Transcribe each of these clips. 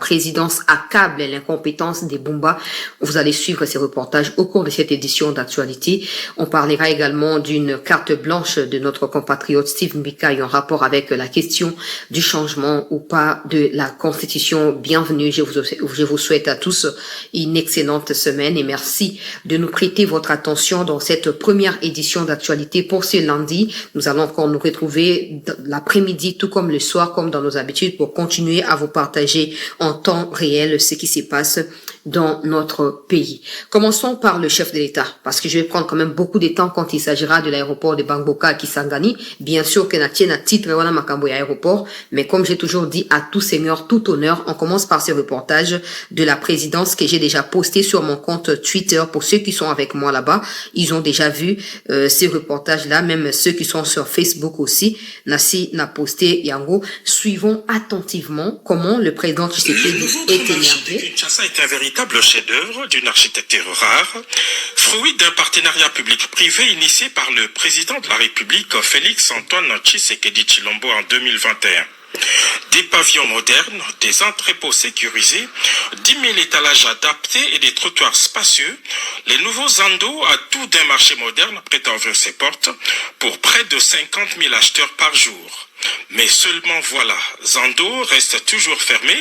présidence accable l'incompétence des Bumba. Vous allez suivre ces reportages au cours de cette édition d'actualité. On parlera également d'une carte blanche de notre compatriote Steve Mbika en rapport avec la question du changement ou pas de la Constitution. Bienvenue, je vous souhaite à tous une excellente semaine et merci de nous prêter votre attention dans cette première édition d'actualité pour ce lundi. Nous allons encore nous retrouver l'après-midi, tout comme le soir, comme dans nos habitudes, pour continuer à vous partager en temps réel ce qui se passe dans notre pays. Commençons par le chef de l'État, parce que je vais prendre quand même beaucoup de temps quand il s'agira de l'aéroport de Bangboka à Kisangani. Bien sûr que na tienne à titre voilà makambo aéroport, mais comme j'ai toujours dit à tout seigneur, tout honneur, on commence par ce reportage de la présidence que j'ai déjà posté sur mon compte Twitter. Pour ceux qui sont avec moi là-bas, ils ont déjà vu ces reportages-là, même ceux qui sont sur Facebook aussi. Nassi n'a posté Yango. Suivons attentivement comment le président Tshisekedi est énervé. Kinshasa est un véritable chef-d'œuvre d'une architecture rare, fruit d'un partenariat public-privé initié par le président de la République Félix Antoine Tshisekedi Tshilombo en 2021. Des pavillons modernes, des entrepôts sécurisés, 10 000 étalages adaptés et des trottoirs spacieux, les nouveaux Zando à tout d'un marché moderne prêt à ouvrir ses portes pour près de 50 000 acheteurs par jour. Mais seulement voilà, Zando reste toujours fermé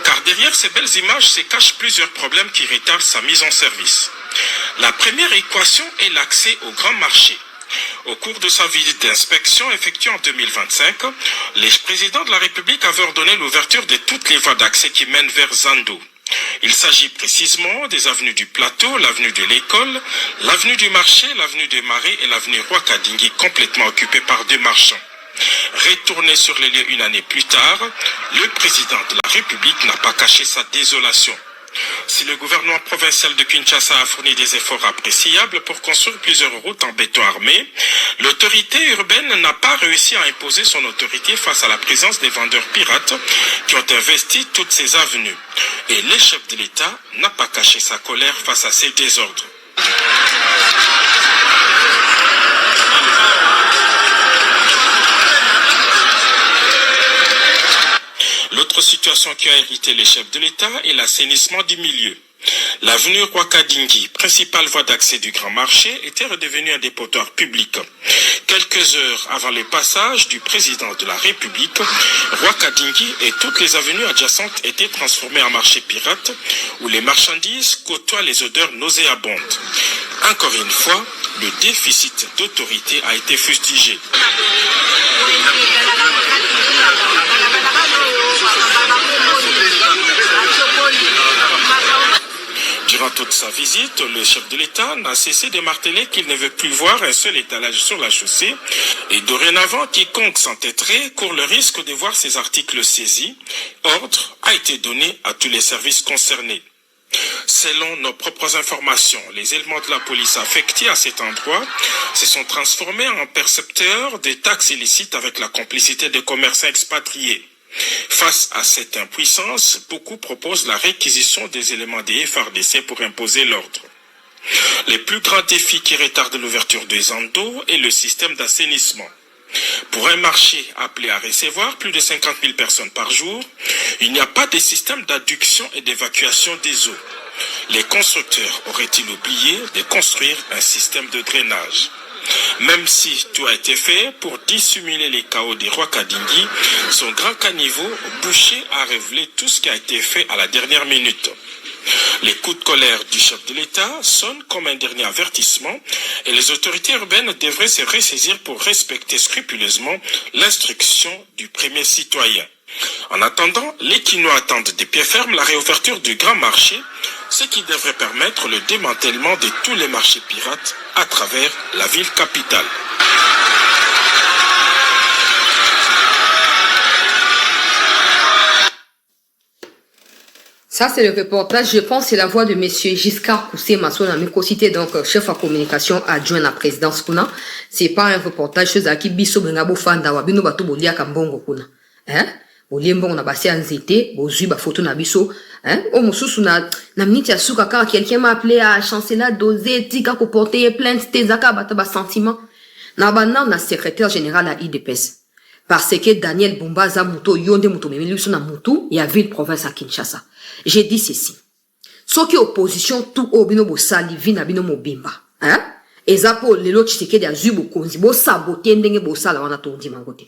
car derrière ces belles images se cachent plusieurs problèmes qui retardent sa mise en service. La première équation est l'accès au grand marché. Au cours de sa visite d'inspection effectuée en 2025, les présidents de la République avaient ordonné l'ouverture de toutes les voies d'accès qui mènent vers Zando. Il s'agit précisément des avenues du Plateau, l'avenue de l'École, l'avenue du Marché, l'avenue des Marais et l'avenue Roi-Kadingi complètement occupées par deux marchands. Retourné sur les lieux une année plus tard, le président de la République n'a pas caché sa désolation. Si le gouvernement provincial de Kinshasa a fourni des efforts appréciables pour construire plusieurs routes en béton armé, l'autorité urbaine n'a pas réussi à imposer son autorité face à la présence des vendeurs pirates qui ont investi toutes ces avenues. Et le chef de l'État n'a pas caché sa colère face à ces désordres. L'autre situation qui a irrité les chefs de l'État est l'assainissement du milieu. L'avenue Roi-Kadingi, principale voie d'accès du grand marché, était redevenue un dépotoir public. Quelques heures avant le passage du président de la République, Roi-Kadingi et toutes les avenues adjacentes étaient transformées en marché pirate où les marchandises côtoient les odeurs nauséabondes. Encore une fois, le déficit d'autorité a été fustigé. Durant toute sa visite, le chef de l'État n'a cessé de marteler qu'il ne veut plus voir un seul étalage sur la chaussée et dorénavant, quiconque s'entêterait court le risque de voir ses articles saisis. Ordre a été donné à tous les services concernés. Selon nos propres informations, les éléments de la police affectés à cet endroit se sont transformés en percepteurs des taxes illicites avec la complicité des commerçants expatriés. Face à cette impuissance, beaucoup proposent la réquisition des éléments des FARDC pour imposer l'ordre. Les plus grands défis qui retardent l'ouverture des Zando est le système d'assainissement. Pour un marché appelé à recevoir plus de 50 000 personnes par jour, il n'y a pas de système d'adduction et d'évacuation des eaux. Les constructeurs auraient-ils oublié de construire un système de drainage? Même si tout a été fait pour dissimuler les chaos des Roi-Kadingi, son grand caniveau bouché a révélé tout ce qui a été fait à la dernière minute. Les coups de colère du chef de l'État sonnent comme un dernier avertissement et les autorités urbaines devraient se ressaisir pour respecter scrupuleusement l'instruction du premier citoyen. En attendant, les Quinois attendent des pieds fermes la réouverture du grand marché, ce qui devrait permettre le démantèlement de tous les marchés pirates à travers la ville capitale. Ça, c'est le reportage. Je pense que c'est la voix de monsieur Giscard Koussé Masson, cité donc chef en communication adjoint à la présidence kuna. C'est pas un reportage chez Aki Biso Bengabo Fanda Wabino Bato Bolia Kambongo kuna. Hein? Boliembo na basi anzete, bozui ba photo na biso, hein? O mususu na minute ya suka quand quelqu'un m'a appelé à chancela doser tika ko porter plainte tezaka bata ba sentiment. Na bana na secrétaire général à IDPS. Parce que Daniel Bumba Zamuto, Yonde Muto, Memelusuna Mutu, il y a ville province à Kinshasa. J'ai dit ceci. Ce qui est opposition, tout au bino bo sali, vina bino mo bimba. Hein? Et ça pour les lots chiteke de azubo konzi, bo sabote ndenge bo sala wana tondi mangote.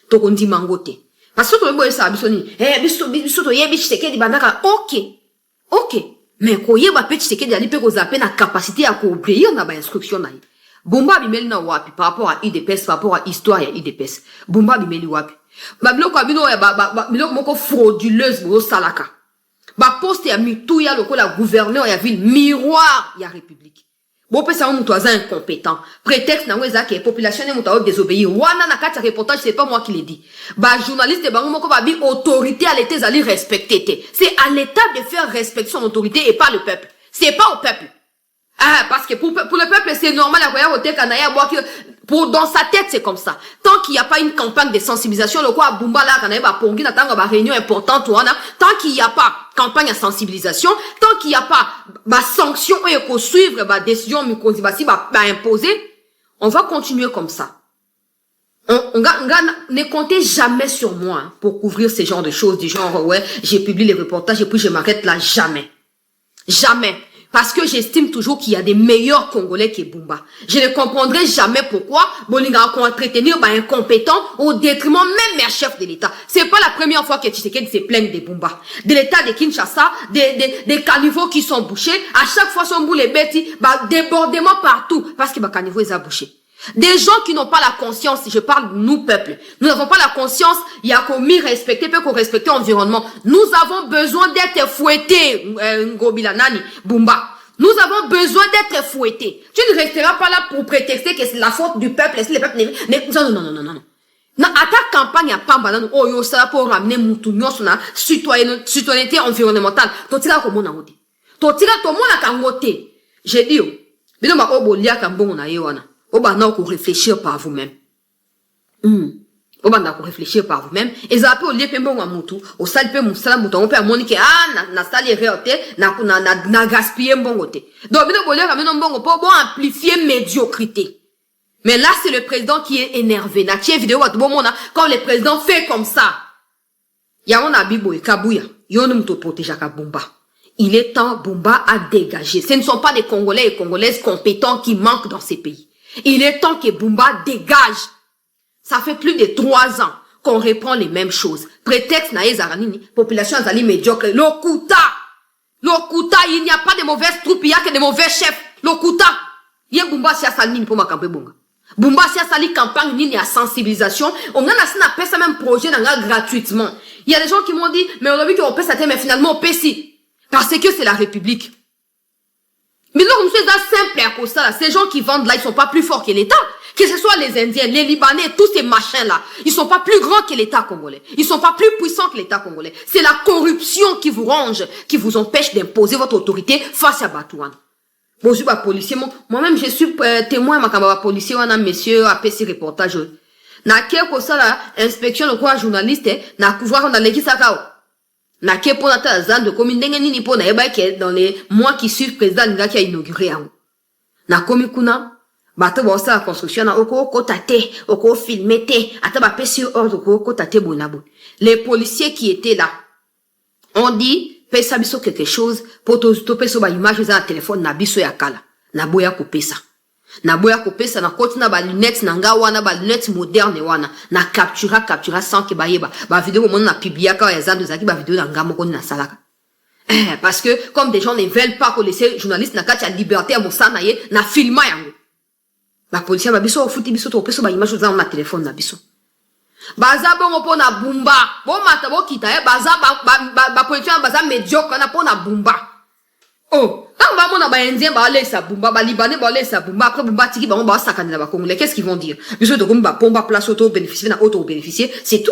Tokondi mangote. Parce que tout le monde est sabisoni, biso to yebi chiteke di bandaka, ok. Mais ko yeba pe chiteke di alipe ko zape na capacité à obéir na ba instruction na yi. Bumba bimeli na wapi par rapport à IDPS, par rapport à histoire ya IDPS. Bumba bimeli wapi. Ba biloko abino ya ba biloko moko frauduleuse bo salaka. Ba poste ya mitou ya loko la gouverneur ya ville miroir ya république. Bon pe sa on mutoza incompétent. Prétexte na weza que population ne mutawa désobéir. Wana na kati reportage c'est pas moi qui l'ai dit. Ba journaliste ba moko ba bi autorité à l'état zali respecter. C'est à l'état de faire respecter son autorité et pas le peuple. C'est pas au peuple. Ah, parce que pour le peuple, c'est normal, dans sa tête, c'est comme ça. Tant qu'il n'y a pas une campagne de sensibilisation, le quoi, Bumba là, réunion importante, tant qu'il n'y a pas campagne de sensibilisation, tant qu'il n'y a pas sanction et qu'on suivre, décision, imposer, on va continuer comme ça. Ne comptez jamais sur moi hein, pour couvrir ce genre de choses, du genre, ouais, j'ai publié les reportages et puis je m'arrête là, jamais. Jamais. Parce que j'estime toujours qu'il y a des meilleurs Congolais que Bumba. Je ne comprendrai jamais pourquoi Bolinga a entretenir incompétent au détriment même des chefs de l'État. C'est pas la première fois que Tshisekedi se plaigne de Bumba. De l'État de Kinshasa, des caniveaux qui sont bouchés. À chaque fois, son boule est bête, débordement partout. Parce que caniveau est bouché. Des gens qui n'ont pas la conscience, je parle de nous, peuple. Nous n'avons pas la conscience, il y a qu'on m'y respecter, peut qu'on respecte l'environnement. Nous avons besoin d'être fouettés, Ngobilanani, Bumba. Nous avons besoin d'être fouettés. Tu ne resteras pas là pour prétexter que c'est la faute du peuple, si le peuple non. À ta campagne à Pamba, oh yo, ça pour ramener Moutounion sur la citoyenneté environnementale. Totira comme on a dit. Totira tout le monde a kangoté. J'ai dit, bino ma obolia kambon na yewana. Oba na ko réfléchir par vous-même. Oba na ko réfléchir par vous-même. Et ça peut lier pembo wa mutu, au sal pe musala mutu, on peut amonique na sali réoté, na gaspiller mbongote. Donc bino bolia kameno mbongo pour bon amplifier médiocrité. Mais là c'est le président qui est énervé. Na tie vidéo wa tout bon quand le président fait comme ça. Ya on a bibo e kabuya, yo no mutu protéger ka Bumba. Il est temps Bumba à dégager. Ce ne sont pas des Congolais et Congolaises compétents qui manquent dans ces pays. Il est temps que Bumba dégage. Ça fait plus de 3 ans qu'on reprend les mêmes choses. Prétexte na Zaranini, population azali médiocre. Lokuta, il n'y a pas de mauvaises troupes, il n'y a que de mauvais chefs. Lokuta, il y a Bumba si a sali pour ma campagne bonga. Bumba si a sali campagne ni à sensibilisation. On a appelé ça même projet gratuitement. Il y a des gens qui m'ont dit, mais on a vu qu'on paie ça, mais finalement on paie si. Parce que c'est la République. Mais donc, c'est simple à cause ça, ces gens qui vendent là, ils sont pas plus forts que l'État. Que ce soit les Indiens, les Libanais, tous ces machins-là, ils sont pas plus grands que l'État congolais. Ils sont pas plus puissants que l'État congolais. C'est la corruption qui vous ronge, qui vous empêche d'imposer votre autorité face à Batouane. Bon, je suis pas policier, moi-même, je suis témoin, ma policier, on a monsieur, a fait reportage. Na quelque ça là, inspection, le quoi, journaliste, na couvrir, on a l'équipe Sakao. Na ke pona ta zan de commune ndenge nini pona eba ke dans les mois qui suivent président nga qui a inauguré yango na komi kuna bato ba sa construction na oko tate oko filmer te ata ba pesi ordre oko tate bonabo. Les policiers qui étaient là on dit pesa biso quelque chose pour to peso ba image za téléphone na biso ya kala na boya ko pesa na koti na ba lunettes na nga wana ba lunettes moderne wana na captura sans que ba yeba ba vidéo mon na publier ka ya zando zaki ba vidéo na nga moko na salaka parce que comme des gens ne veulent pas que les journalistes na kati ya liberté à mosana ye na filma yango ba policier ba biso futi biso to peso ba image za na téléphone na biso baza bongo pona Bumba bon mata bo kita baza ba policier baza médiocre na pona Bumba. Oh, quand on va Indien, Bumba, Libanais, Bumba, après Bumba, Tiki, ba sakana ba Congolais, qu'est-ce qu'ils vont dire? Biso de Bumba, pomba place auto-bénéficier, na auto-bénéficier, c'est tout.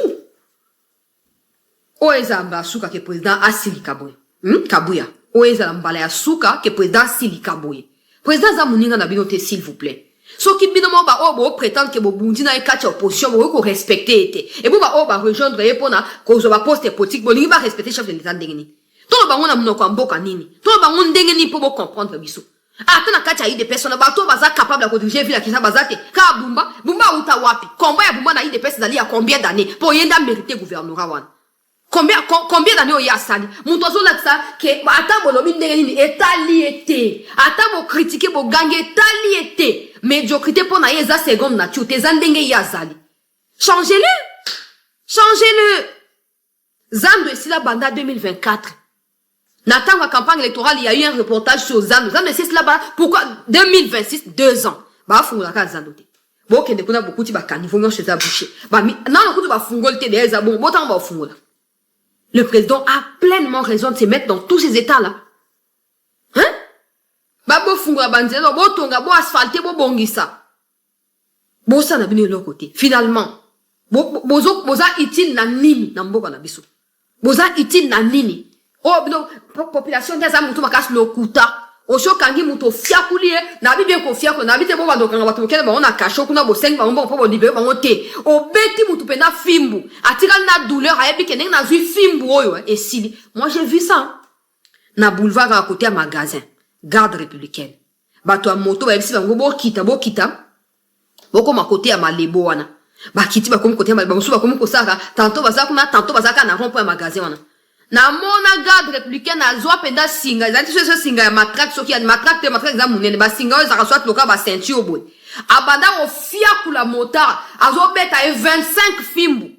Oeza mba suka ke président Asili Kaboye. Kabuya. Oeza mbala suka ke président Asili Kaboye. Président Zamuninga na binote, s'il vous plaît. So ki binomo ba obo prétendre que bo bundi na ekati opposition, bo ko respecter été. Et bo ba oba rejoindre epona, ko zo ba poste politique, bo lingi ba respecter chef de l'État ndengeni. Tout le bango na mnoko mboka nini. Tout le bango ndenge ni pour comprendre biso. Ata na kati ayi des personnes ba to baza capable de diriger ville ki sa bazate. Ka Bumba combat ou tawapi. Combat ya bumba na IDPS zali ya combien d'années pour yenda mériter gouvernement wana. Combien d'années oya sali. Muntozo la ça que ata bolobi ndenge ni etaliete. Ata bo critiquer bo gange etaliete. Médiocrité pour na yeza seconde nature. Te zandenge ya zali. Changez-le. Changez-le. Zando ici la banda 2024. Nathan la campagne électorale, il y a eu un reportage sur Zando. Zando c'est là-bas. Pourquoi 2026 2 ans. Bah fungola ka Zando te. Bo kende kuna beaucoup ti ba caniveau nyo chez boucher. Ba mi na na kutu ba fungol te des bon botan ba fungola. Le président a pleinement raison de se mettre dans tous ces états là. Hein? Ba bo fungola banzelo bo tonga bo asphalter bo bongisa. Bo ça na bini l'autre côté. Finalement boza utile na nini na mboka na biso. Boza utile na nini? Oh bino population des amutu makasi lokuta. Osho kangi muto fiakulie na bi bien ko fiakule na bi te bo bando kanga bato kele ba ona kasho kuna bo 5 ba mbo po bo libere ba ngote. Obeti mutu pena fimbu. Atira na douleur ayebi kene na zui fimbu oyo esili. Moi j'ai vu ça. Na boulevard à côté à magasin. Garde républicaine. Bato a moto ba yebisi ba bo kita. Boko ma côté à malebo wana. Ba kiti ba komi côté ba musu ba komi ko saka tantôt ba zakuna tantôt ba zaka na rond-point magasin wana. Na mona garde républicaine azwa penda singa ezati so singa ya matraque soki ya matraque za munene ba singa oyo zaka soit loka ba ceinture boy abanda o fiakula motard azo beta e 25 fimbu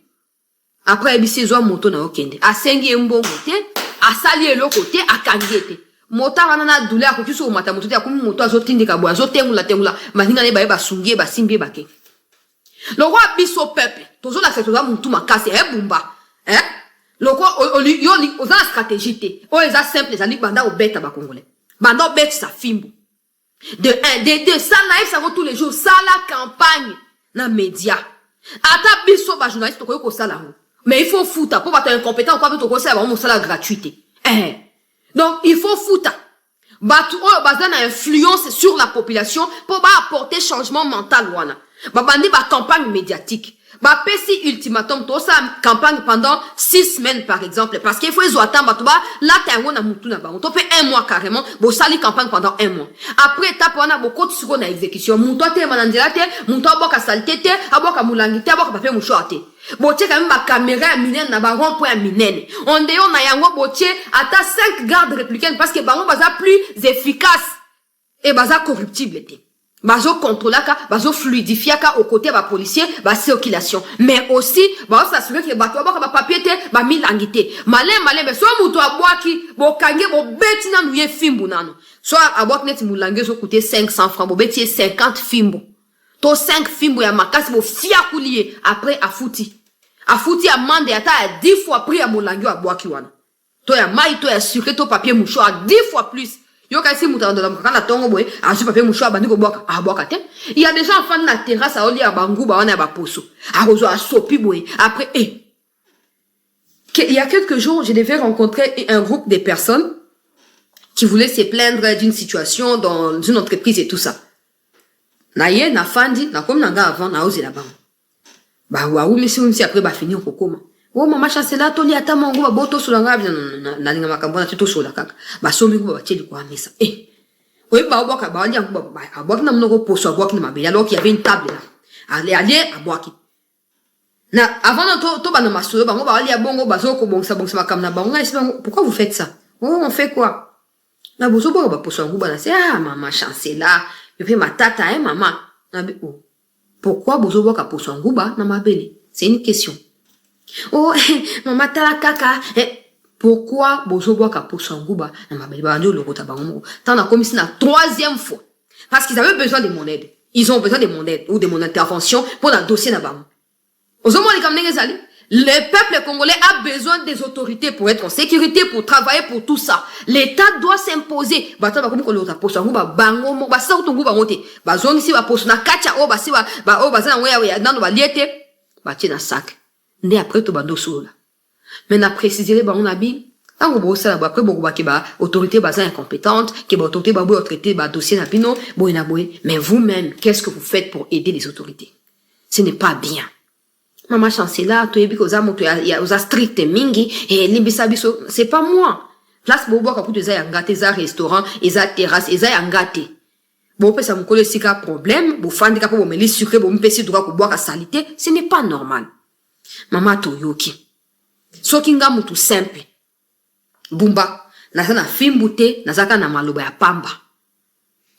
après ebisi zo moto na okende asengi mbongo te asali eloko te akangi te motard wana na douleur ko kiso mata moto te akomi moto azo tindika boy azo tengula maninga ne ba sungie ba simbi bake le roi biso peuple tozo la fait toza muntu makasi bumba loko oli oza stratégie te o eza simple ezali banda obeta ba congolais banda obeta sa fimbu de 1 de 2 ça live ça va tous les jours ça la campagne na média ata biso ba journaliste to ko sala ngo mais il faut fouta pour ba incompétent quoi to ko sala ba sala gratuité donc il faut fouta batu o baza na influence sur la population pour ba apporter changement mental wana ba bandi ba campagne médiatique. Bah, pesi ultimatum, tout ça, campagne pendant 6 semaines, par exemple. Parce qu'il faut attendre, là, t'as un moutou na ba. On peut 1 mois carrément, bon, ça, campagne pendant 1 mois. Après, t'as on a beaucoup de secondes à exécution. Moutou te, manandila te, moutou aboka salité te, aboka moulangite, aboka papier mouchoir te. Bon, t'es quand même ma caméra minène, na ba rond-point minène. On déyo na yango, bon, t'es, à ta 5 gardes républicaines, parce que bango, baza plus efficace. Et baza corruptible te. Bazo contrôlaka, bazo fluidifiaka au côté ba policier, ba circulation. Mais aussi, bazo s'assurer que bato ba papier te, ba milangité. Malin, mais soit mouto aboaki, bo kange, bo beti na nouye fimbu nano. Soit aboaki net moulange zo coûter 500 francs, bo beti 50 fimbu. To 5 fimbu ya makasi, bo fiakoulier, après a fouti. A fouti a mande yata a 10 fois prix à moulange aboaki wana. To ya mai, to ya sucré, to papier mouchoir, 10 fois plus. Yo kasi mutando la mkana tongo boy azu papier mouchoir bandi ko boka aboka te il y a des gens en fan na terrasse a oli ya banguba wana ba poso arozo asopi boy après il y a quelques jours je devais rencontrer un groupe de personnes qui voulaient se plaindre d'une situation dans une entreprise et tout ça na ye na fandi na comme nanga avant na ozi la bango ba waou mais si après ba finir ko koma. Oh mama chancela toli ata mongo ba boto sulanga na linga makambona tuto sola kaka ba somi ko ba tsheli kwa mesa oui ba boka ba lia ko ba aboki na mnoko poso aboki na mabele alors qu'il y avait une table là aller aboki na avant to ba na masolo bango ba lia bongo ba zo ko bongsa makamna bango esi bango pourquoi vous faites ça oh on fait quoi na bozo ba poso nguba na c'est mama chancela je fais ma tata maman na pourquoi bozo ba poso nguba na mabele c'est une question. Oh, maman tala kaka. Pourquoi bozo boka pour son gouba na mabeli ba ndio lokota bango. Tant na commis na 3e fois. Parce qu'ils avaient besoin de mon aide. Ils ont besoin de mon aide ou de mon intervention pour le dossier na bango. Ozomo li kamne ngezali. Le peuple congolais a besoin des autorités pour être en sécurité, pour travailler, pour tout ça. L'État doit s'imposer. Bata ba komi ko lota pour son gouba bango mo ba sa to gouba ngote. Ba zongi si ba poso na kacha o ba si ba o ba za na ya nando ba liete. Ba tina sac. Ndé après to bando solo. Mais na préciser ba on abi tango bo sala ba après bokuba ke ba autorité baza incompétente, ke ba autorité ba bo traiter ba dossier na pino, boina boy, mais vous-même, qu'est-ce que vous faites pour aider les autorités? Ce n'est pas bien. Maman chancela to yebi ko za moto ya oza strict mingi et libisa biso, c'est pas moi. Place bobo ka puto za ya ngate za restaurant, eza terrasse, eza ya ngate. Bon, ça me colle sika problème, bon, fan de cap, bon, mais les sucrés, bon, me pèse droit pour boire à salité, ce n'est pas normal. Maman Toyoki. Sokinga mutu simple. Bumba. Naza na fimbute, nazaka na maloba ya pamba.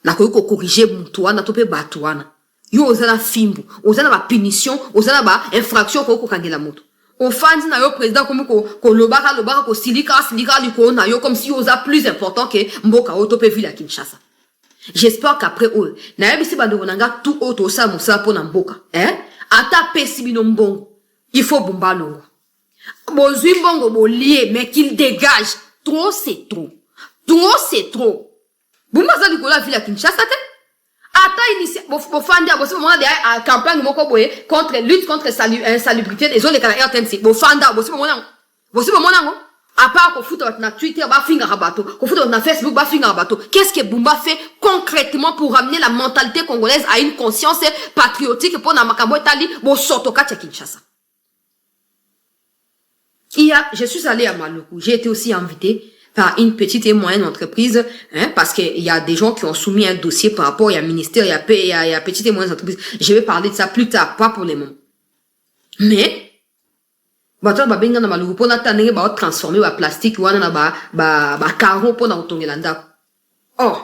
Na koyoko corriger mutu wana, tope batu wana. Yo ozana fimbu, ozana ba punition, ozana ba infraction koyoko kangela mutu. Offense na yo président comme ko lobaka ko silika liko na yo comme si oza plus important que mboka otope ville à Kinshasa. J'espère qu'après eux, na yebisi bandoko nanga tout autre ça musa pona mboka, hein? Ata pesi bino mbongo. Il faut Bumba longo. Bozui mbongo bolie mais qu'il dégage. Trop c'est trop. Trop c'est trop. Bumba za likola ville à Kinshasa te? Ata initia bofanda bosi mona de campagne moko boye contre lutte contre insalubrité des zones de la RTNC. Bofanda bosi mona ngo. À part qu'on fout na Twitter, ba finga rabato, qu'on fout na Facebook, ba finga rabato. Qu'est-ce que Bumba fait concrètement pour ramener la mentalité congolaise à une conscience patriotique pour na makambo etali bo sotoka tcha Kinshasa? Je suis allée à Maluku. J'ai été aussi invitée par une petite et moyenne entreprise, hein, parce qu'il y a des gens qui ont soumis un dossier par rapport, il y a ministère, il y a petite et moyenne entreprise. Je vais parler de ça plus tard, pas pour les moments. Mais, bato ba benga na Maluku pona tanenge ba transformer ba plastique wana na ba carreau pona otongela ndako. Oh,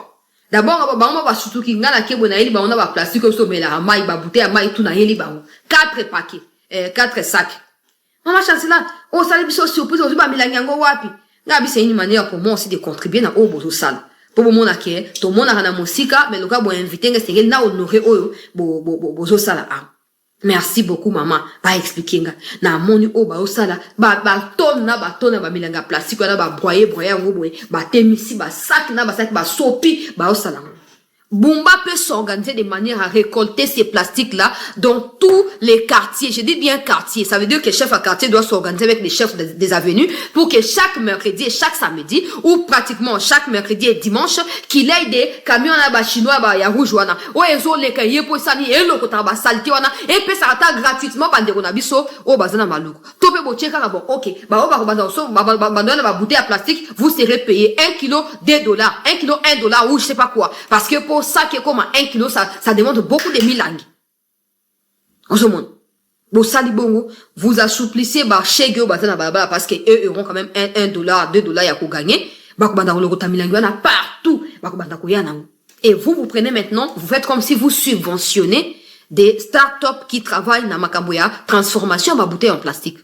d'abord ba sutuki ngana kebo na yeli ba ona ba plastique so mela mai ba bouteille mai tout na yeli ba 4 paquets, 4 sacs. Maman chancela, oh ça les surprise au ba milangango wapi. Ngabi c'est une manière pour moi aussi de contribuer na obozo sala. Pour mo na ke, to mona kana musika, mais loka bo inviter ngestenge na honorer oyo bozo sala a. Merci beaucoup maman, ba expliquer nga. Na moni o ba osala, ba tonne ba milanga plastique na ba broyer ngo boye, ba temisi ba sac na ba sac ba sopi ba osala. Bumba peut s'organiser de manière à récolter ces plastiques-là dans tous les quartiers. Je dis bien quartier. Ça veut dire que le chef à quartier doit s'organiser avec les chefs des avenues pour que chaque mercredi et chaque samedi, ou pratiquement chaque mercredi et dimanche, qu'il ait des camions à bas chinois, bah, ya rouge, wana. Ou ils ont les cahiers pour ça, et l'eau, quand on salté, wana. Et puis ça attaque gratuitement, pendant qu'on biso, au bazana malouko. Topé bo tcheka, bon, ok. Bah, on va bouteille à plastique, vous serez payé 1 kilo, $2, 1 kilo, $1, ou je sais pas quoi. Parce que pour ça qui est comme 1 kilo, ça demande beaucoup de milangues. En ce monde. Bon, salibongo, vous assouplissez, bah, chez Gyo, parce que eux auront quand même $1, $2, y'a qu'au gagner. Bah, partout. Et vous prenez maintenant, vous faites comme si vous subventionnez des startups qui travaillent dans Makamboya, transformation, bah, bouteille en plastique.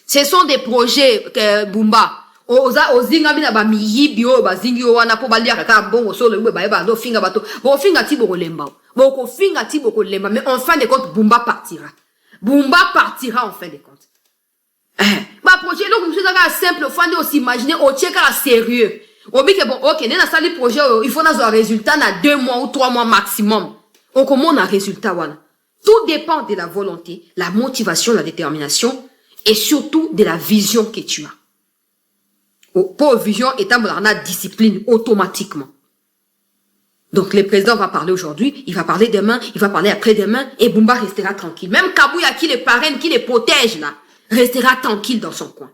Ce sont des projets, Bumba. Ozinga mina ba miyibio ba zingi wana po balia kaka bongo solo ube ba eba ndo finga bato bo finga ti boko lemba boko finga ti boko lemba mais en fin de compte Bumba partira en fin de compte ba projet donc monsieur ça simple fande aussi imaginer au tcheka sérieux obi que bon OK nena sali projet il faut nazo résultat na 2 mois ou 3 mois maximum on comment on a résultat wana tout dépend de la volonté la motivation la détermination et surtout de la vision que tu as. Pour vision étant la discipline automatiquement. Donc le président va parler aujourd'hui, il va parler demain, il va parler après-demain et Bumba restera tranquille. Même Kabouya qui les parraine, qui les protège là, restera tranquille dans son coin.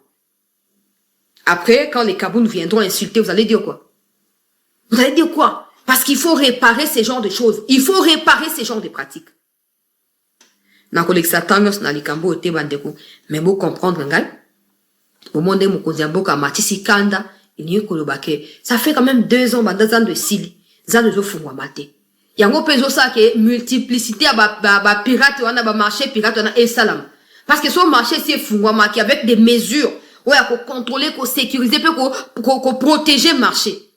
Après, quand les Kabous nous viendront insulter, vous allez dire quoi? Vous allez dire quoi? Parce qu'il faut réparer ces genres de choses. Il faut réparer ces genres de pratiques. Na koleksa tangos na likambo ote bandeko. Mais vous comprendre ngal? Au monde Mokonziamboka Matisi Kanda, ça fait quand même 2 ans, 2 ans de Sili, ça nous offre à mater. Yango peso ça que multiplicité à ba pirate, on a ba marché pirate, on a et salam. Parce que son marché c'est fungwama qui avec des mesures, ouais, pour contrôler, pour sécuriser, pour protéger le marché.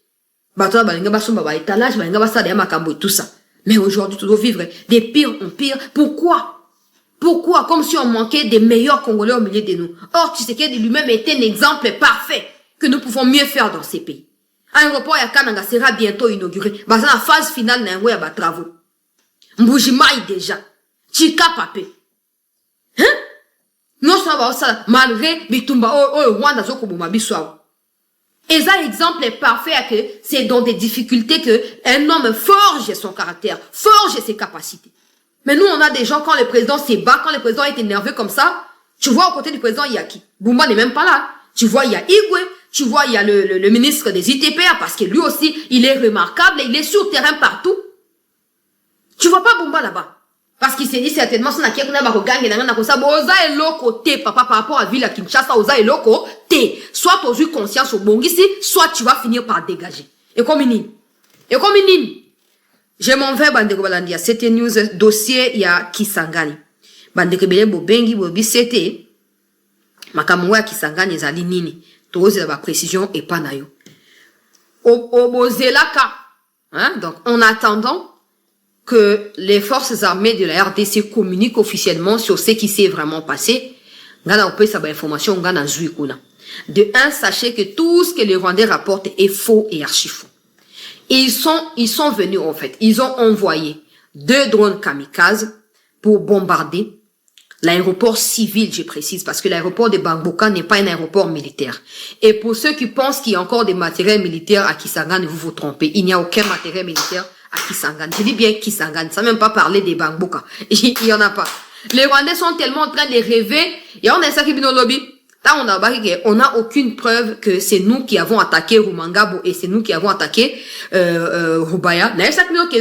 Bato ba linga ba somba ba étalage, ba linga ba ça de makambo et tout ça. Mais aujourd'hui, tout doit vivre des pires en pire. Pourquoi? Pourquoi? Comme si on manquait des meilleurs Congolais au milieu de nous. Or, Tshisekedi lui-même était un exemple parfait que nous pouvons mieux faire dans ces pays. L'aéroport ya Kananga sera bientôt inauguré. Dans la phase finale, il y a des travaux. Mbujimai déjà. Chika Papé. Hein? Non, ça va, ça, malgré Bitumba, Rwanda, Zokobuma, Bissau. Et ça, exemple est parfait que c'est dans des difficultés que un homme forge son caractère, forge ses capacités. Mais nous, on a des gens, quand le président se bat, quand le président est énervé comme ça, tu vois, au côté du président, il y a qui? Bumba n'est même pas là. Tu vois, il y a Igwe, Tu vois, il y a le ministre des ITPA, parce que lui aussi, il est remarquable et il est sur le terrain partout. Tu vois pas Bumba là-bas. Parce qu'il s'est dit certainement, si on a quelqu'un qui oza eloko te, papa, par rapport à Ville à Kinshasa, oza eloko te. Soit tu as eu conscience au Bongisi, soit tu vas finir par dégager. Et comme une je m'en vais, Bandeko Balandia. C'était news dossier, il y a Kisangani. Bandeko Bele Bobengi, Bobi, c'était Makamouya Kisangani, Zali Nini. Tous la précision et pas nayo. Obozelaka. Hein? Donc, en attendant que les forces armées de la RDC communiquent officiellement sur ce qui s'est vraiment passé, Ngana on peut savoir information, Ngana Zuikuna. De un, sachez que tout ce que les Rwandais rapportent est faux et archi faux. Et ils sont venus, en fait, ils ont envoyé 2 drones kamikazes pour bombarder l'aéroport civil, je précise, parce que l'aéroport de Bangboka n'est pas un aéroport militaire. Et pour ceux qui pensent qu'il y a encore des matériels militaires à Kisangani, vous vous trompez. Il n'y a aucun matériel militaire à Kisangani. Je dis bien Kisangani, sans même pas parler des Bangboka. Il y en a pas. Les Rwandais sont tellement en train de rêver. Il y a un qui dans le lobby. On n'a aucune preuve que c'est nous qui avons attaqué Rumangabo et c'est nous qui avons attaqué Rubaya.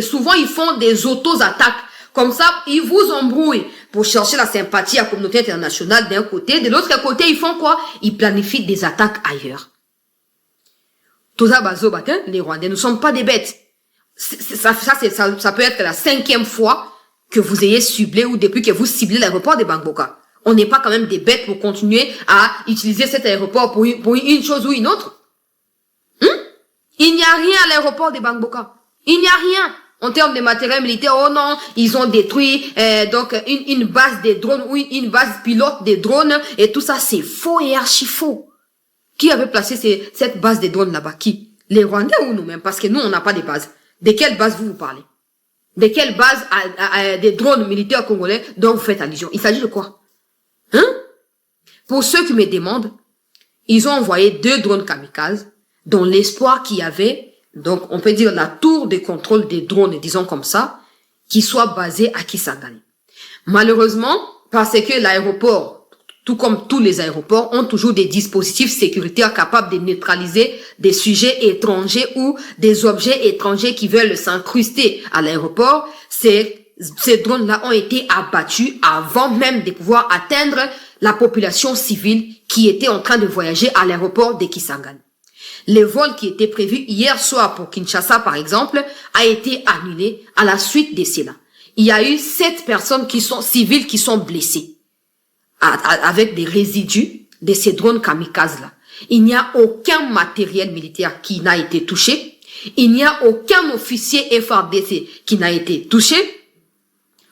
Souvent ils font des auto-attaques. Comme ça, ils vous embrouillent pour chercher la sympathie à la communauté internationale d'un côté. De l'autre côté, ils font quoi? Ils planifient des attaques ailleurs. Tout ça, les Rwandais ne sont pas des bêtes. Ça peut être la 5e fois que vous ayez ciblé ou depuis que vous ciblez l'aéroport de Bangboka. On n'est pas quand même des bêtes pour continuer à utiliser cet aéroport pour une chose ou une autre. Il n'y a rien à l'aéroport de Bangboka. Il n'y a rien. En termes de matériel militaire, oh non, ils ont détruit donc une base des drones ou une base pilote des drones et tout ça, c'est faux et archi faux. Qui avait placé cette base des drones là-bas? Qui? Les Rwandais ou nous-mêmes? Parce que nous, on n'a pas de base. De quelle base vous parlez? De quelle base des drones militaires congolais dont vous faites allusion? Il s'agit de quoi? Pour ceux qui me demandent, ils ont envoyé 2 drones kamikazes dans l'espoir qu'il y avait, donc, on peut dire la tour de contrôle des drones, disons comme ça, qui soit basée à Kisangani. Malheureusement, parce que l'aéroport, tout comme tous les aéroports, ont toujours des dispositifs sécuritaires capables de neutraliser des sujets étrangers ou des objets étrangers qui veulent s'incruster à l'aéroport. Ces drones-là ont été abattus avant même de pouvoir atteindre la population civile qui était en train de voyager à l'aéroport de Kisangani. Les vols qui étaient prévus hier soir pour Kinshasa, par exemple, a été annulé à la suite de cela. Il y a eu 7 personnes civiles qui sont blessées avec des résidus de ces drones kamikazes-là. Il n'y a aucun matériel militaire qui n'a été touché. Il n'y a aucun officier FARDC qui n'a été touché,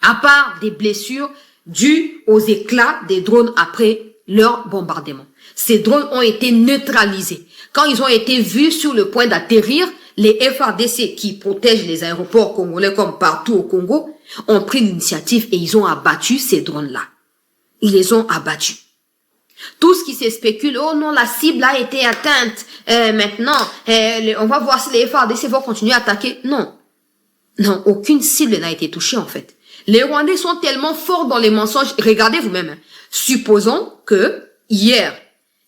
à part des blessures dues aux éclats des drones après leur bombardement. Ces drones ont été neutralisés. Quand ils ont été vus sur le point d'atterrir, les FARDC qui protègent les aéroports congolais comme partout au Congo ont pris l'initiative et ils ont abattu ces drones-là. Ils les ont abattus. Tout ce qui se spécule, oh non, la cible a été atteinte. Maintenant, on va voir si les FARDC vont continuer à attaquer. Non. Non, aucune cible n'a été touchée en fait. Les Rwandais sont tellement forts dans les mensonges. Regardez vous-même. Supposons que hier,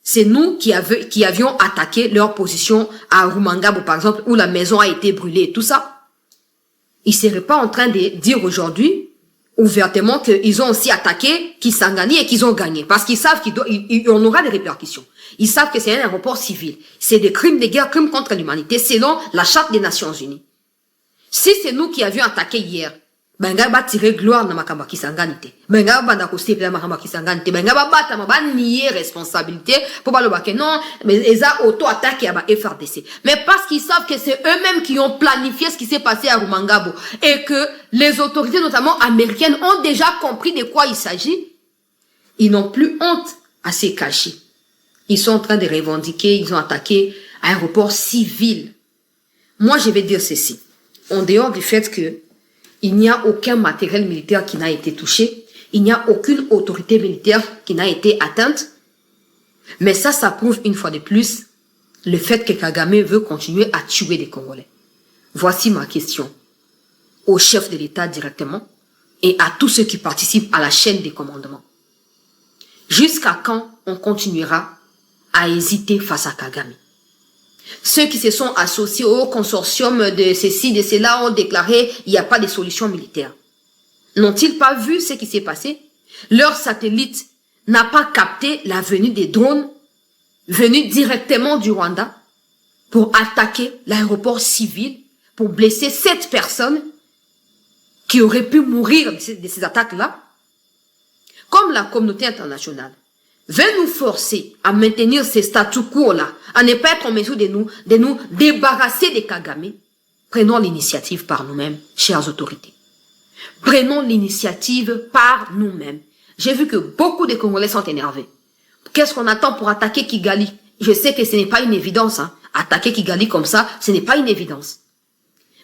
c'est nous qui avions attaqué leur position à Rumangabo, par exemple, où la maison a été brûlée et tout ça. Ils seraient pas en train de dire aujourd'hui, ouvertement, qu'ils ont aussi attaqué Kisangani et qu'ils ont gagné. Parce qu'ils savent qu'il y en aura des répercussions. Ils savent que c'est un aéroport civil. C'est des crimes de guerre, crimes contre l'humanité, selon la charte des Nations Unies. Si c'est nous qui avions attaqué hier, benga ba tirer gloire na makamba Kisangani te. Benga ba ndako sepela makamba Kisangani te. Benga ba bata ba nier responsabilité pour ba loba que non, mais eza auto attaque ya ba FRDC. Mais parce qu'ils savent que c'est eux-mêmes qui ont planifié ce qui s'est passé à Rumangabo et que les autorités notamment américaines ont déjà compris de quoi il s'agit, ils n'ont plus honte à se cacher. Ils sont en train de revendiquer, ils ont attaqué un aéroport civil. Moi, je vais dire ceci. En dehors du fait que il n'y a aucun matériel militaire qui n'a été touché. Il n'y a aucune autorité militaire qui n'a été atteinte. Mais ça prouve une fois de plus le fait que Kagame veut continuer à tuer des Congolais. Voici ma question au chef de l'État directement et à tous ceux qui participent à la chaîne des commandements. Jusqu'à quand on continuera à hésiter face à Kagame? Ceux qui se sont associés au consortium de ceci, de cela ont déclaré il n'y a pas de solution militaire. N'ont-ils pas vu ce qui s'est passé? Leur satellite n'a pas capté la venue des drones venus directement du Rwanda pour attaquer l'aéroport civil, pour blesser 7 personnes qui auraient pu mourir de ces attaques-là. Comme la communauté internationale veut nous forcer à maintenir ces statu quo-là, à ne pas être en mesure de nous débarrasser des Kagame, prenons l'initiative par nous-mêmes, chères autorités. Prenons l'initiative par nous-mêmes. J'ai vu que beaucoup de Congolais sont énervés. Qu'est-ce qu'on attend pour attaquer Kigali? Je sais que ce n'est pas une évidence. Hein. Attaquer Kigali comme ça, ce n'est pas une évidence.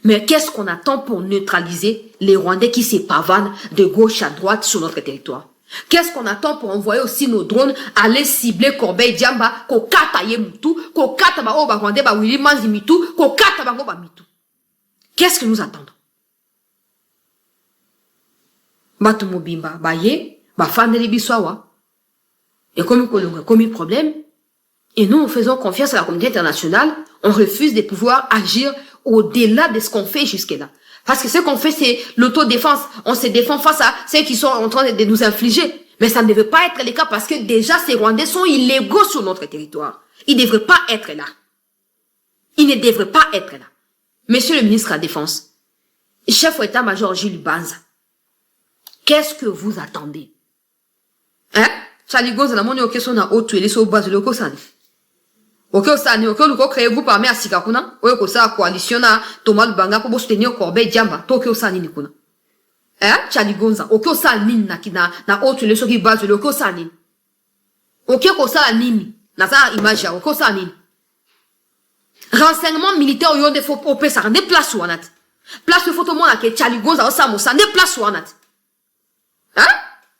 Mais qu'est-ce qu'on attend pour neutraliser les Rwandais qui se pavanent de gauche à droite sur notre territoire? Qu'est-ce qu'on attend pour envoyer aussi nos drones aller cibler Corbeil-Diamba, Kokata Yemutu, Kokata ba Oba Rwandais ba Willy Manzimitu, Kokata ba Oba Mitu? Qu'est-ce que nous attendons? Batumobimba, Baye, Bafandeli Biswawa. Et comme problème, et nous faisons confiance à la communauté internationale, on refuse de pouvoir agir au-delà de ce qu'on fait jusque-là. Parce que ce qu'on fait, c'est l'autodéfense. On se défend face à ceux qui sont en train de nous infliger. Mais ça ne devait pas être le cas parce que déjà ces Rwandais sont illégaux sur notre territoire. Ils ne devraient pas être là. Ils ne devraient pas être là. Monsieur le ministre de la Défense, chef d'état-major Jules Banza, qu'est-ce que vous attendez? Hein? Chaligoz na moni okeso na otu eliso base loko sani. Oke sani oke luko créer groupe armé asika kuna, oyo ko sa coalition na Thomas Lubanga pour soutenir Corbeil-Diamba, toke osani ni kuna. Hein? Chaligoza, oke osani na kina na otu eliso ki base loko sani. Oke ko sa nini? Na sa image ya oke osani. Renseignement militaire yo de faut opé ça ne place ou anat. Place photo mo na ke Chaligoza osamo ça ne place ou anat. Hein?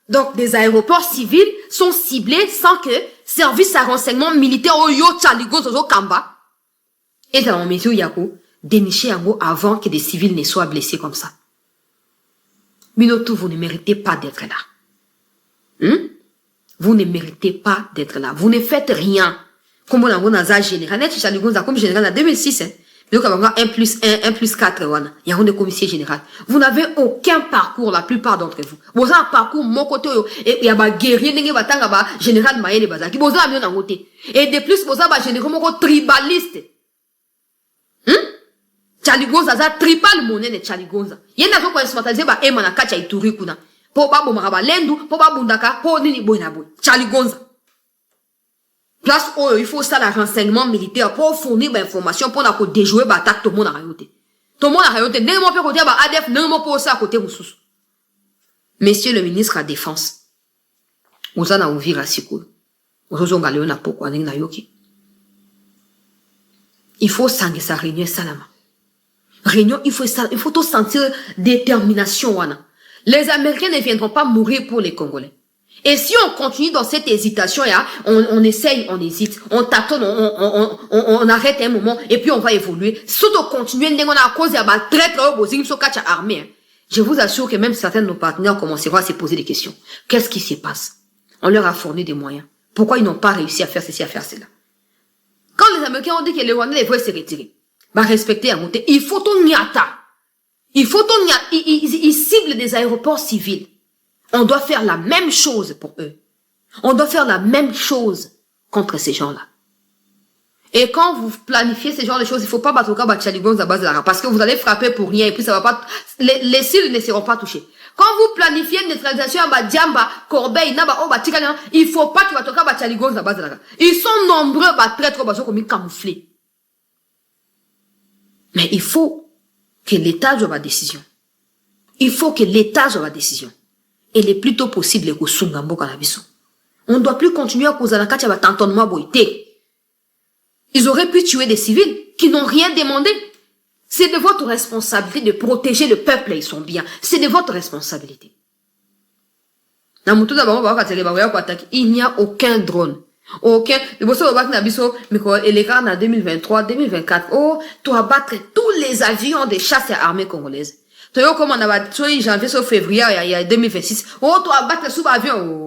Donc, des aéroports civils sont ciblés sans que service à renseignement militaire au yo Chaligo Zozo Kamba. Et dans le métier yako, dénicher un mot avant que des civils ne soient blessés comme ça. Minotou, vous ne méritez pas d'être là. Vous ne méritez pas d'être là. Vous ne faites rien. Comme on a un général, net Chaligo comme général en 2006, hein. Donc, 1 plus 1, 1 plus 4, il y a un commissaire général. Vous n'avez aucun parcours, la plupart d'entre vous. Vous avez un parcours, mon côté, et il y a un guerrier, il y a un général Maël Bazaki. Vous avez un côté. Et de plus, vous avez un général tribaliste. Chaligoza, ça tribal monnaie de Chaligoza. Il y a un peu de smataze, bah, emana kacha ituri kuna. Po ba bomaba lendu, po ba bundaka, po nini boina boy. Chaligoza. Place où il faut ça, le renseignement militaire pour fournir l'information pour nous déjouer l'attaque tout le monde a rayoté. Tout le monde a rayoté. N'est-ce pas côté ADF, n'est-ce pas ça à côté Moussous. Monsieur le ministre de la Défense, vous en avez ouvert à Sikou. Vous en avez ouvert pourquoi n'est-ce pas il faut s'engager sa réunion salama. Réunion, il faut tout sentir détermination. Les Américains ne viendront pas mourir pour les Congolais. Et si on continue dans cette hésitation, on essaye, on hésite, on tâtonne, on arrête un moment, et puis on va évoluer. Surtout continuer, on a à cause de la traite, armée. Je vous assure que même certains de nos partenaires commenceront à se poser des questions. Qu'est-ce qui se passe? On leur a fourni des moyens. Pourquoi ils n'ont pas réussi à faire ceci, à faire cela? Quand les Américains ont dit que les Rwandais devraient se retirer, bah, respecter à monter, il faut ton niata. Il faut ton niata. Ils ciblent des aéroports civils. On doit faire la même chose pour eux. On doit faire la même chose contre ces gens-là. Et quand vous planifiez ce genre de choses, il ne faut pas battre au cas de la base de la parce que vous allez frapper pour rien et puis ça va pas, les cibles ne seront pas touchés. Quand vous planifiez une neutralisation à Diamba, Corbeil, Naba, Oba, Tikana, il ne faut pas qu'il va toquer à Chaligoz la base de la ils sont nombreux à traître comme camouflés. Mais il faut que l'État joue la décision. Il faut que l'État joue la décision. Et le plus tôt possible, on ne doit plus continuer à causer la katia tantonnement boité. Ils auraient pu tuer des civils qui n'ont rien demandé. C'est de votre responsabilité de protéger le peuple et son bien. C'est de votre responsabilité. Il n'y a aucun drone. Aucun. Les gars, en 2023, 2024, oh, tu vas battre tous les avions des chasses armées congolaises. Tu vois comment on a battu janvier sur février, il y a 2026. Oh, tu vas battre le sous-avion.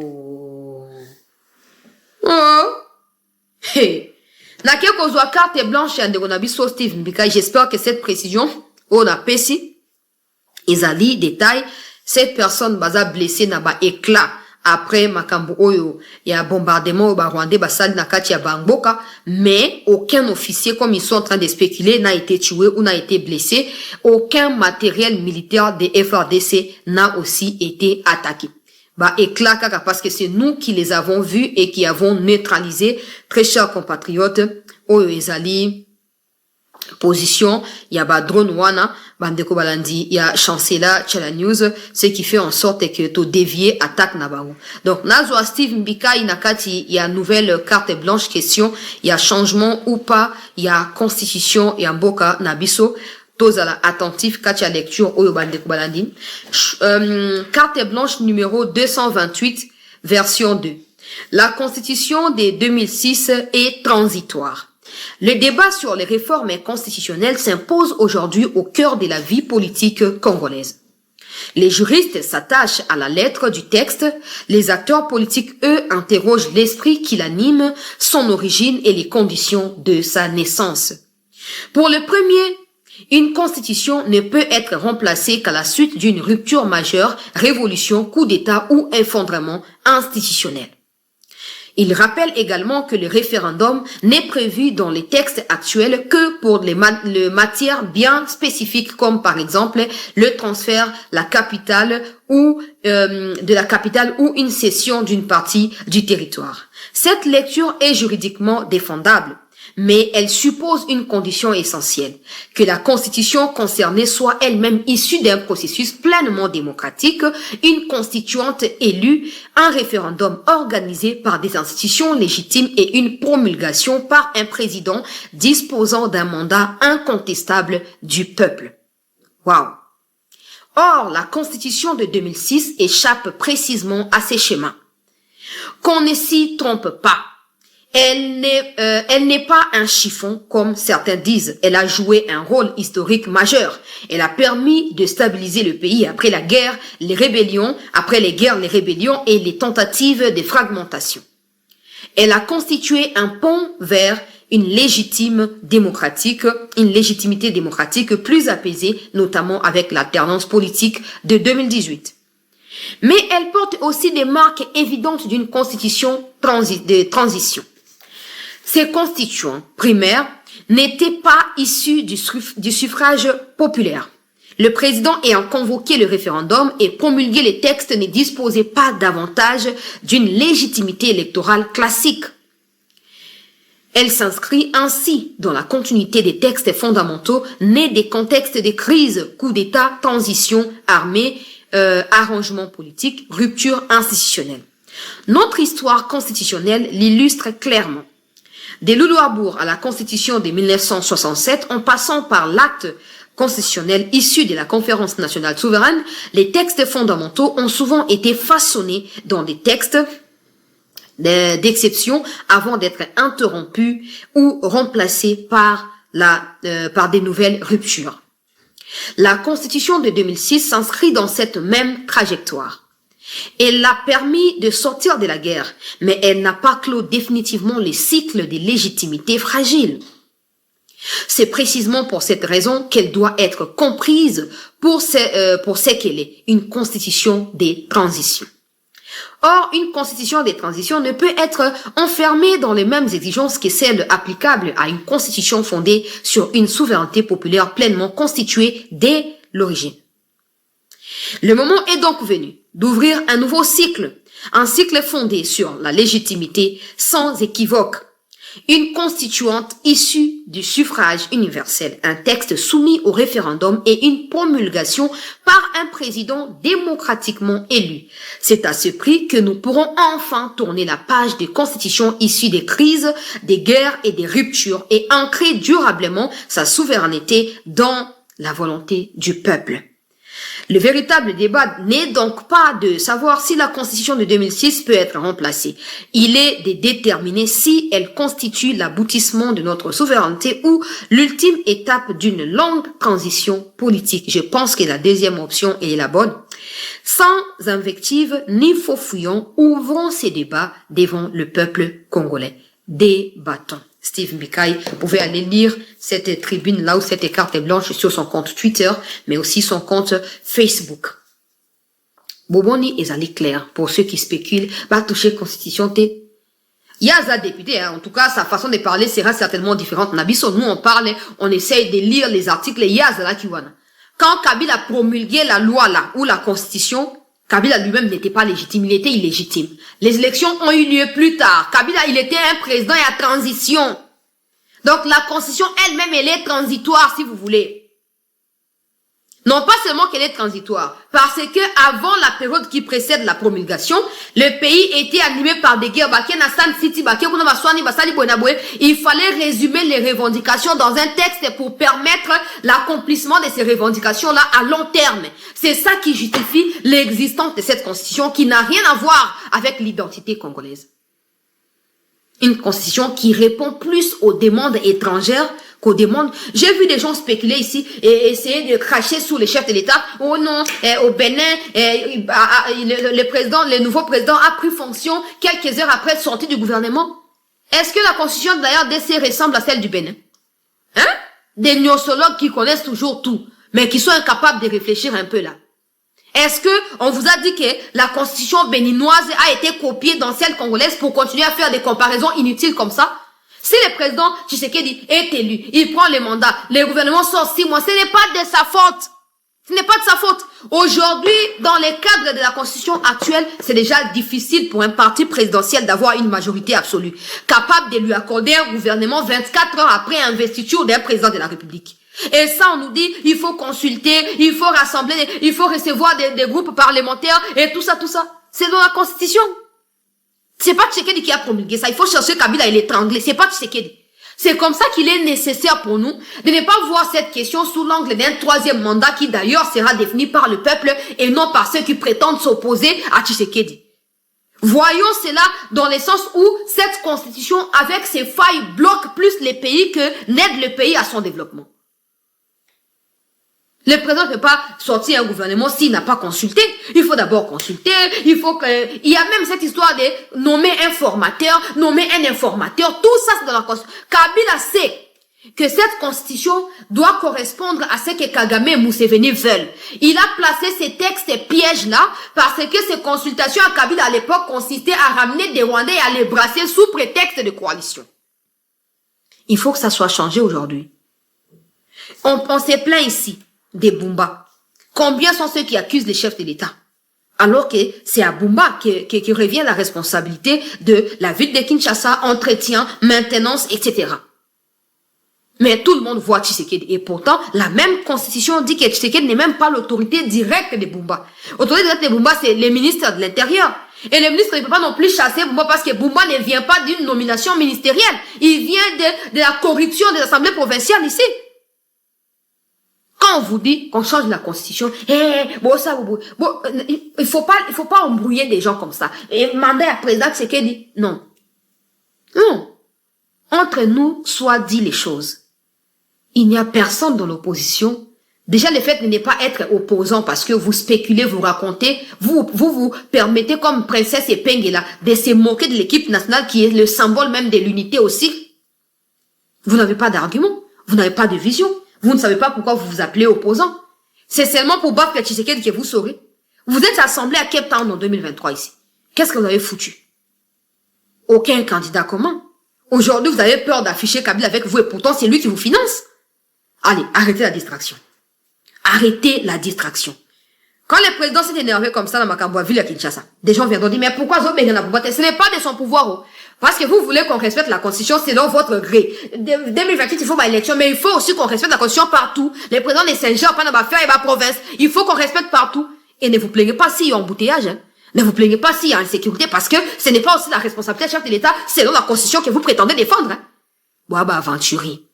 Oh. Hey. Na ke kozwa carte blanche ya ndeko na biso Steve Mbika, j'espère que cette précision on a pesi ezali détail cette personne baza blessée na ba éclat après makambo oyo ya bombardement ba Rwandais basali na kati ya Bangboka, mais aucun officier comme ils sont en train de spéculer n'a été tué ou n'a été blessé, aucun matériel militaire de FARDC n'a aussi été attaqué. Bah éclat kaka parce que c'est nous qui les avons vus et qui avons neutralisé, très chers compatriotes, oyo ezali position ya ba drone wana bandeko balandi ya chancela Chala News, ce qui fait en sorte que to dévier attaque na bango. Donc nazo Steve Mbika inakati ya nouvelle carte blanche question ya changement ou pas ya constitution ya mboka na biso tozala attentif kati ya lecture oyo bandeko balandi. Carte blanche numéro 228 version 2. La constitution de 2006 est transitoire. Le débat sur les réformes constitutionnelles s'impose aujourd'hui au cœur de la vie politique congolaise. Les juristes s'attachent à la lettre du texte, les acteurs politiques, eux, interrogent l'esprit qui l'anime, son origine et les conditions de sa naissance. Pour le premier, une constitution ne peut être remplacée qu'à la suite d'une rupture majeure, révolution, coup d'État ou effondrement institutionnel. Il rappelle également que le référendum n'est prévu dans les textes actuels que pour les matières bien spécifiques comme par exemple le transfert, la capitale ou de la capitale ou une cession d'une partie du territoire. Cette lecture est juridiquement défendable, mais elle suppose une condition essentielle, que la constitution concernée soit elle-même issue d'un processus pleinement démocratique, une constituante élue, un référendum organisé par des institutions légitimes et une promulgation par un président disposant d'un mandat incontestable du peuple. Waouh! Or, la constitution de 2006 échappe précisément à ces schémas. Qu'on ne s'y trompe pas. Elle n'est pas un chiffon comme certains disent. Elle a joué un rôle historique majeur. Elle a permis de stabiliser le pays après la guerre, les rébellions, après les guerres, les rébellions et les tentatives de fragmentation. Elle a constitué un pont vers une légitimité démocratique plus apaisée, notamment avec l'alternance politique de 2018. Mais elle porte aussi des marques évidentes d'une constitution de transition. Ces constituants primaires n'étaient pas issus du suffrage populaire. Le président ayant convoqué le référendum et promulgué les textes ne disposait pas davantage d'une légitimité électorale classique. Elle s'inscrit ainsi dans la continuité des textes fondamentaux nés des contextes de crise, coup d'État, transition, armée, arrangement politique, rupture institutionnelle. Notre histoire constitutionnelle l'illustre clairement. Des Loulouabourg à la Constitution de 1967, en passant par l'acte constitutionnel issu de la Conférence nationale souveraine, les textes fondamentaux ont souvent été façonnés dans des textes d'exception avant d'être interrompus ou remplacés par des nouvelles ruptures. La Constitution de 2006 s'inscrit dans cette même trajectoire. Elle a permis de sortir de la guerre, mais elle n'a pas clos définitivement les cycles de légitimité fragiles. C'est précisément pour cette raison qu'elle doit être comprise pour ce qu'elle est, une constitution des transitions. Or, une constitution des transitions ne peut être enfermée dans les mêmes exigences que celles applicables à une constitution fondée sur une souveraineté populaire pleinement constituée dès l'origine. Le moment est donc venu d'ouvrir un nouveau cycle, un cycle fondé sur la légitimité sans équivoque, une constituante issue du suffrage universel, un texte soumis au référendum et une promulgation par un président démocratiquement élu. C'est à ce prix que nous pourrons enfin tourner la page des constitutions issues des crises, des guerres et des ruptures et ancrer durablement sa souveraineté dans la volonté du peuple. Le véritable débat n'est donc pas de savoir si la constitution de 2006 peut être remplacée. Il est de déterminer si elle constitue l'aboutissement de notre souveraineté ou l'ultime étape d'une longue transition politique. Je pense que la deuxième option est la bonne. Sans invective ni faux fouillons, ouvrons ces débats devant le peuple congolais. Débattons. Steve Mbikai. Vous pouvez aller lire cette tribune-là ou cette carte blanche sur son compte Twitter, mais aussi son compte Facebook. Boboni est allé clair pour ceux qui spéculent, va toucher constitution T. Il y a un député, en tout cas, sa façon de parler sera certainement différente. Nabiso, nous, on parle, on essaye de lire les articles, il y a Zala Kiwana. Quand Kabila a promulgué la loi là, ou la constitution, Kabila lui-même n'était pas légitime, il était illégitime. Les élections ont eu lieu plus tard. Kabila, il était un président et à transition. Donc la constitution elle-même, elle est transitoire, si vous voulez. Non pas seulement qu'elle est transitoire, parce que avant la période qui précède la promulgation, le pays était animé par des guerres. Il fallait résumer les revendications dans un texte pour permettre l'accomplissement de ces revendications-là à long terme. C'est ça qui justifie l'existence de cette constitution qui n'a rien à voir avec l'identité congolaise. Une constitution qui répond plus aux demandes étrangères qu'aux demandes. J'ai vu des gens spéculer ici et essayer de cracher sur les chefs de l'État. Oh non, au Bénin, le nouveau président a pris fonction quelques heures après être sorti du gouvernement. Est-ce que la constitution de la RDC ressemble à celle du Bénin? Hein? Des gnosologues qui connaissent toujours tout, mais qui sont incapables de réfléchir un peu là. Est-ce que on vous a dit que la constitution béninoise a été copiée dans celle congolaise pour continuer à faire des comparaisons inutiles comme ça? Si le président Tshisekedi est élu, il prend les mandats, le gouvernement sort 6 mois, ce n'est pas de sa faute. Ce n'est pas de sa faute. Aujourd'hui, dans les cadres de la constitution actuelle, c'est déjà difficile pour un parti présidentiel d'avoir une majorité absolue, capable de lui accorder un gouvernement 24 heures après investiture d'un président de la République. Et ça, on nous dit, il faut consulter, il faut rassembler, il faut recevoir des groupes parlementaires et tout ça. C'est dans la Constitution. C'est pas Tshisekedi qui a promulgué ça. Il faut chercher Kabila et l'étrangler. C'est pas Tshisekedi. C'est comme ça qu'il est nécessaire pour nous de ne pas voir cette question sous l'angle d'un troisième mandat qui d'ailleurs sera défini par le peuple et non par ceux qui prétendent s'opposer à Tshisekedi. Voyons cela dans le sens où cette constitution, avec ses failles, bloque plus les pays que n'aide le pays à son développement. Le président ne peut pas sortir un gouvernement s'il n'a pas consulté. Il faut d'abord consulter. Il y a même cette histoire de nommer un formateur, nommer un informateur. Tout ça, c'est dans la constitution. Kabila sait que cette constitution doit correspondre à ce que Kagame et Museveni veulent. Il a placé ces textes pièges-là parce que ces consultations à Kabila à l'époque consistaient à ramener des Rwandais et à les brasser sous prétexte de coalition. Il faut que ça soit changé aujourd'hui. On s'est plaint ici des Bumba. Combien sont ceux qui accusent les chefs de l'État? Alors que c'est à Bumba qui revient la responsabilité de la ville de Kinshasa, entretien, maintenance, etc. Mais tout le monde voit Tshisekedi. Et pourtant, la même constitution dit que Tshisekedi n'est même pas l'autorité directe de Bumba. L'autorité directe de Bumba, c'est les ministres de l'Intérieur. Et le ministre ne peut pas non plus chasser Bumba parce que Bumba ne vient pas d'une nomination ministérielle. Il vient de la corruption des assemblées provinciales ici. Quand on vous dit qu'on change la constitution, il faut pas embrouiller des gens comme ça. Et mandat à président Tshisekedi, non. Non. Entre nous, soit dit les choses. Il n'y a personne dans l'opposition. Déjà, le fait de ne pas être opposant parce que vous spéculez, vous racontez, vous permettez comme princesse Epengela de se moquer de l'équipe nationale qui est le symbole même de l'unité aussi. Vous n'avez pas d'argument. Vous n'avez pas de vision. Vous ne savez pas pourquoi vous vous appelez opposant. C'est seulement pour battre Tshisekedi que vous saurez. Vous êtes assemblé à Cape Town en 2023 ici. Qu'est-ce que vous avez foutu? Aucun candidat commun. Aujourd'hui, vous avez peur d'afficher Kabila avec vous et pourtant c'est lui qui vous finance. Allez, arrêtez la distraction. Arrêtez la distraction. Quand le président s'est énervé comme ça dans Makambouaville à Kinshasa, des gens viendront dire, mais pourquoi ce n'est pas de son pouvoir. Parce que vous voulez qu'on respecte la constitution selon votre gré. 2028, il faut ma élection, mais il faut aussi qu'on respecte la constitution partout. Les présidents des Saint-Jean, pas dans ma faire et ma province. Il faut qu'on respecte partout. Et ne vous plaignez pas s'il y a embouteillage. Hein. Ne vous plaignez pas s'il y a insécurité parce que ce n'est pas aussi la responsabilité du chef de l'État selon la constitution que vous prétendez défendre. Hein. Bouaba aventurier.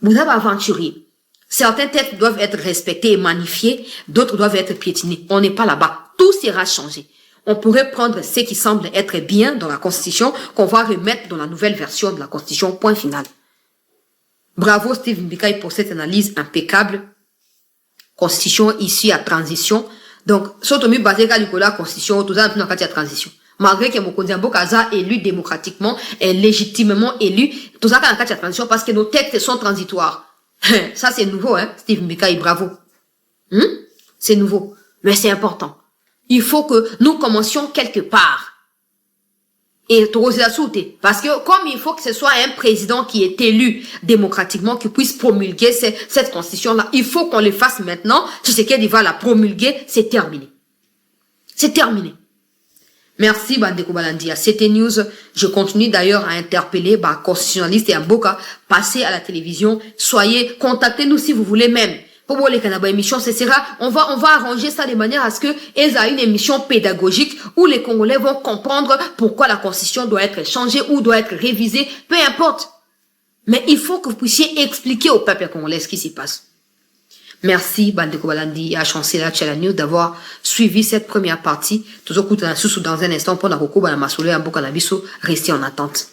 Bouaba aventurier. Certains textes doivent être respectés et magnifiés, d'autres doivent être piétinés. On n'est pas là-bas. Tout sera changé. On pourrait prendre ce qui semble être bien dans la Constitution qu'on va remettre dans la nouvelle version de la Constitution, point final. Bravo Steve Mbikai pour cette analyse impeccable. Constitution issue à transition. Donc, surtout mieux basé sur la Constitution, tout ça, dans la transition. Malgré que Mokonzi Mboka est élu démocratiquement, est légitimement élu, tout ça, quand on a la transition, parce que nos textes sont transitoires. Ça, c'est nouveau, hein, Steve Mbeka, bravo. C'est nouveau. Mais c'est important. Il faut que nous commencions quelque part. Et parce que comme il faut que ce soit un président qui est élu démocratiquement, qui puisse promulguer cette constitution-là, il faut qu'on le fasse maintenant. Tshisekedi va la promulguer, c'est terminé. C'est terminé. Merci, Bandeko Balandi. À CT News, je continue d'ailleurs à interpeller, constitutionnalistes et Mboka, passez à la télévision, contactez-nous si vous voulez même. Pour les Canada émission, on va arranger ça de manière à ce que elles aient une émission pédagogique où les Congolais vont comprendre pourquoi la constitution doit être changée ou doit être révisée, peu importe. Mais il faut que vous puissiez expliquer au peuple congolais ce qui s'y passe. Merci, Bandeko Balandi et à Chancela Channel News d'avoir suivi cette première partie. Toujours dans un instant, pour la Roko, Banamasole, Mboka Nabiso, restez en attente.